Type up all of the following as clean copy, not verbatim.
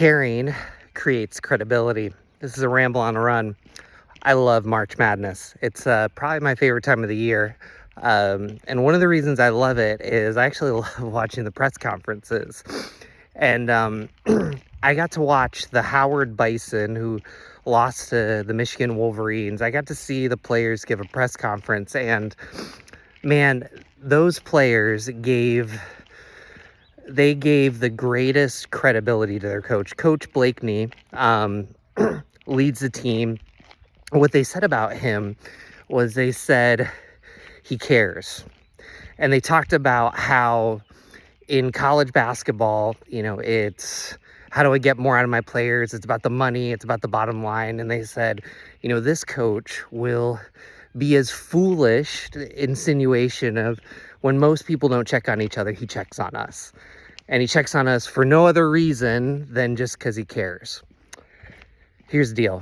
Caring creates credibility. This is a ramble on a run. I love March Madness. It's probably my favorite time of the year. And one of the reasons I love it is I actually love watching the press conferences. And I got to watch the Howard Bison, who lost to the Michigan Wolverines. I got to see the players give a press conference, and man, those players gave the greatest credibility to their coach. Coach Blakeney leads the team. What they said about him was they said he cares. And they talked about how in college basketball, it's how do I get more out of my players? It's about the money. It's about the bottom line. And they said, this coach will be as foolish insinuation of when most people don't check on each other, he checks on us. And he checks on us for no other reason than just because he cares. Here's the deal.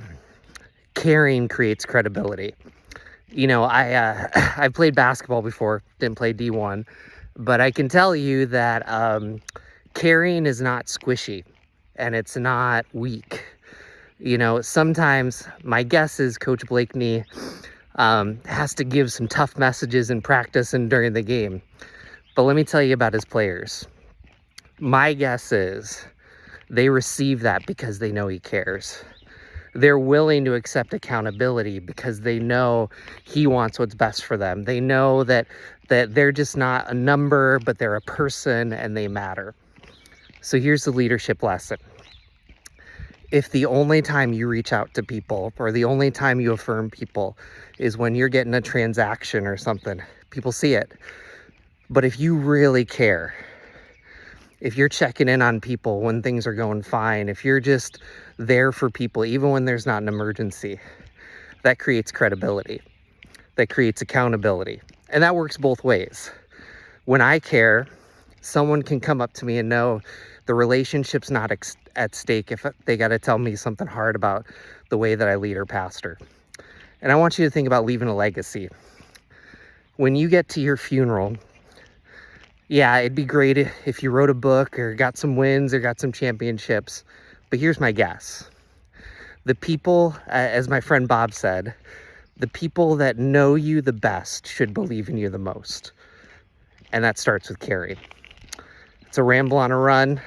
Caring creates credibility. I've played basketball before, didn't play D1, but I can tell you that caring is not squishy and it's not weak. Sometimes my guess is Coach Blakeney has to give some tough messages in practice and during the game. But let me tell you about his players. My guess is they receive that because they know he cares. They're willing to accept accountability because they know he wants what's best for them. They know that they're just not a number, but they're a person and they matter. So here's the leadership lesson. If the only time you reach out to people or the only time you affirm people is when you're getting a transaction or something, people see it. But if you really care, if you're checking in on people when things are going fine, if you're just there for people, even when there's not an emergency, that creates credibility. That creates accountability. And that works both ways. When I care, someone can come up to me and know the relationship's not at stake if they got to tell me something hard about the way that I lead or pastor. And I want you to think about leaving a legacy. When you get to your funeral, yeah, it'd be great if you wrote a book or got some wins or got some championships. But here's my guess. The people, as my friend Bob said, the people that know you the best should believe in you the most. And that starts with caring. It's a ramble on a run.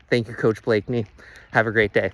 Thank you, Coach Blakeney. Have a great day.